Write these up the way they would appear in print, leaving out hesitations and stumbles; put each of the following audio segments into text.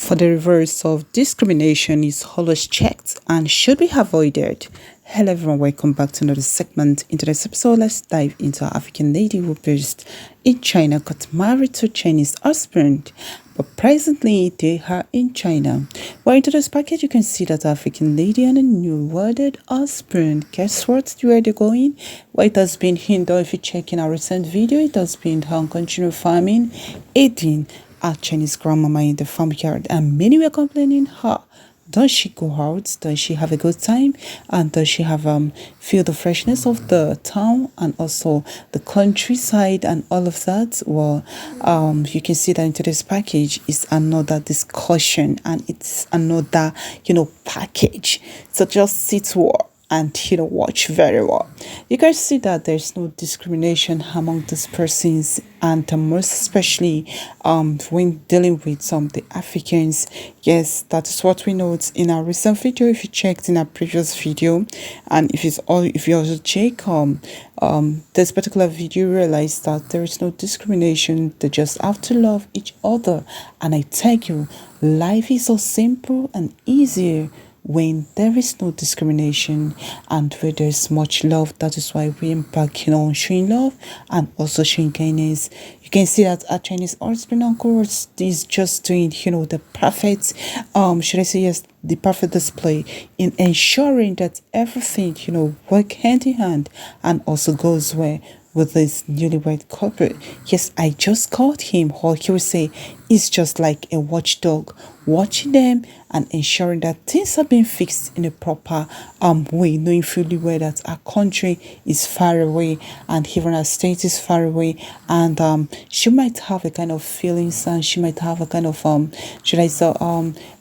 For the reverse of discrimination is always checked and should be avoided. Hello everyone, welcome back to another segment. In today's episode, let's dive into an African lady who based in China got married to a Chinese husband, but presently they are in China. Well, in today's package, you can see that African lady and a new wedded husband. Guess what? Where they're going? Well, it has been hindered. If you check in our recent video, it has been on continual farming, aiding a Chinese grandmama in the farmyard, and many were complaining her. Does she go out? Does she have a good time? And does she have feel the freshness of the town and also the countryside and all of that? Well, you can see that in today's package is another discussion and it's another package. So just sit well and watch very well. You guys see that there's no discrimination among these persons, and most especially when dealing with the Africans. Yes, that is what we note in our recent video. If you checked in our previous video, and if you also check this particular video, you realize that there is no discrimination. They just have to love each other, and I tell you, life is so simple and easier when there is no discrimination and where there's much love. That is why we impact on showing love and also showing kindness. You can see that our Chinese husband uncle is just doing the perfect should I say yes, the perfect display in ensuring that everything work hand in hand and also goes well with this newlywed couple. Yes, I just called him, or he will say, he's just like a watchdog, watching them and ensuring that things are being fixed in a proper way, knowing fully well that our country is far away and even our state is far away, and she might have a kind of feelings and she might have a kind of should I say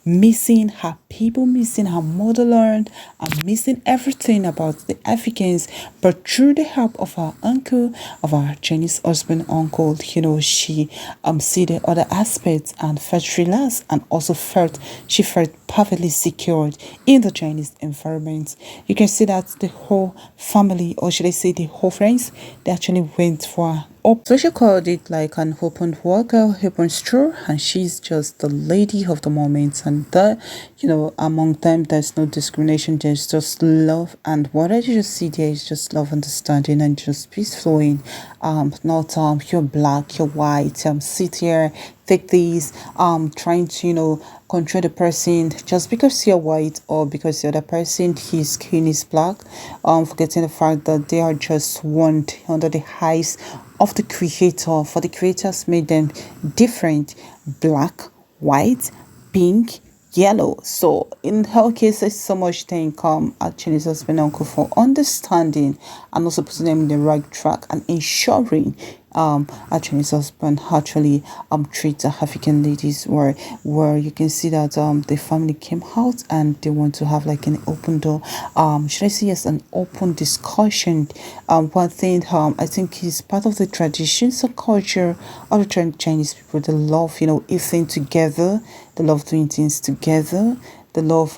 missing her people, missing her motherland, and missing everything about the Africans. But through the help of her uncle, of our Chinese husband uncle, she see the other aspects and felt relaxed, and also she felt perfectly secured in the Chinese environment. You can see that the whole family, or should I say the whole friends, they actually went for so she called it like an open worker, open stroll, and she's just the lady of the moment. And among them, there's no discrimination. There's just love, and what I just see there is just love, understanding, and just peace flowing. Not you're black, you're white. Sit here, take these. Trying to control the person just because you're white or because the other person his skin is black. Forgetting the fact that they are just one under the eyes of the creator, for the creators made them different: black, white, pink, yellow. So in her case, there's so much thank actually his husband uncle for understanding and also putting them in the right track and ensuring actually his husband actually treats African ladies where you can see that the family came out and they want to have like an open door, should I say yes, an open discussion. One thing I think is part of the traditions and culture of the Chinese people, the love eating together, the love doing things together, the love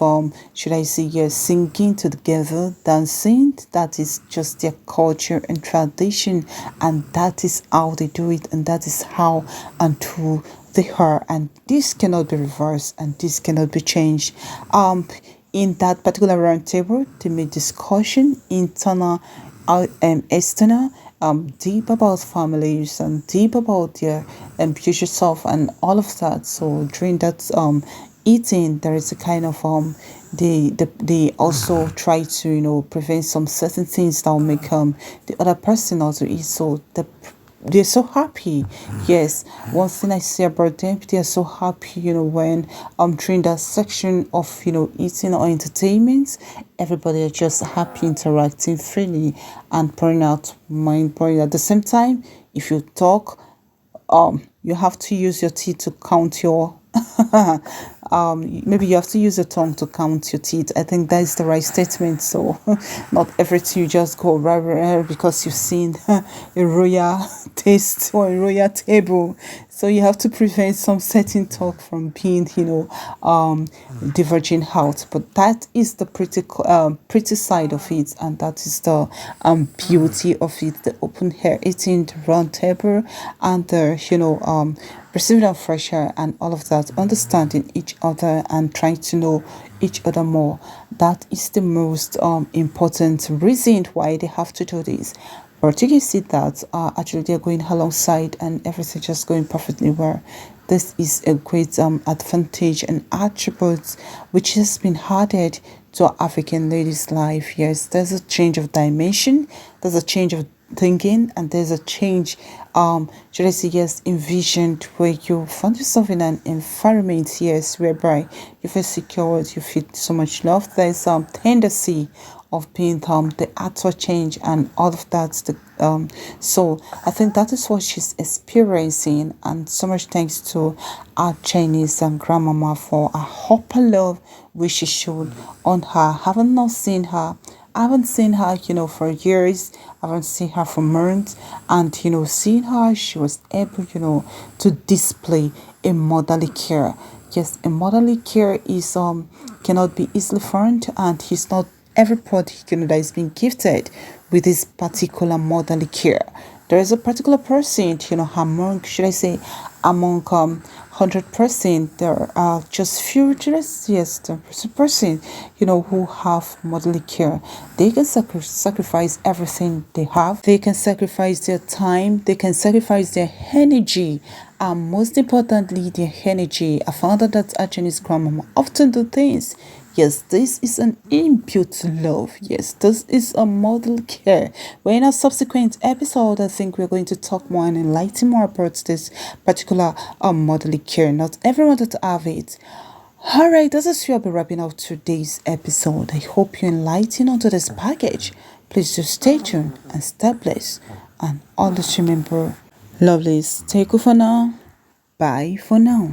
should I say yes, singing together, dancing. That is just their culture and tradition, and that is how they do it, and that is how and who they are, and this cannot be reversed and this cannot be changed. In that particular round table, they made discussion internal external, deep about families and deep about their future self and all of that. So during that eating, there is a kind of they also try to prevent some certain things that will make the other person also eat. So they're so happy. Yes, one thing I say about them, they are so happy when during that section of eating or entertainment, everybody are just happy, interacting freely and pouring out mind pouring. At the same time, if you talk, you have to use your teeth to count your maybe you have to use your tongue to count your teeth. I think that is the right statement. So not everything you just go right because you've seen a royal taste or a royal table. So you have to prevent some certain talk from being diverging out. But that is the pretty side of it, and that is the beauty of it, the open air eating, the round table, and the receiving of fresh air and all of that, understanding each other and trying to know each other more. That is the most important reason why they have to do this. But you can see that actually they're going alongside and everything just going perfectly well. This is a great advantage and attribute which has been added to African ladies' life. Yes, there's a change of dimension, there's a change of thinking, and there's a change, should I say, yes, envisioned, where you find yourself in an environment, yes, whereby you feel secure, you feel so much love. There's tendency of being the actor change and all of that. So I think that is what she's experiencing, and so much thanks to our Chinese grandmama for a upper love which she showed on her. Haven't not seen her. I haven't seen her, for years. I haven't seen her for months. And, seeing her, she was able, to display a motherly care. Yes, a motherly care is cannot be easily found, and he's not everybody, that is being gifted with this particular motherly care. There is a particular person, among, should I say, among 100%, there are just few, yes, the person, who have motherly care. They can sacrifice everything they have. They can sacrifice their time. They can sacrifice their energy. And most importantly, their energy. I found out that Chinese grandmama often do things. Yes, this is an input love. Yes, this is a model care. Well, in a subsequent episode, I think we're going to talk more and enlighten more about this particular model care. Not everyone that have it. Alright, this is where I'll be wrapping up today's episode. I hope you enlighten onto this package. Please just stay tuned and stay blessed. And always remember, lovelies, take off for now. Bye for now.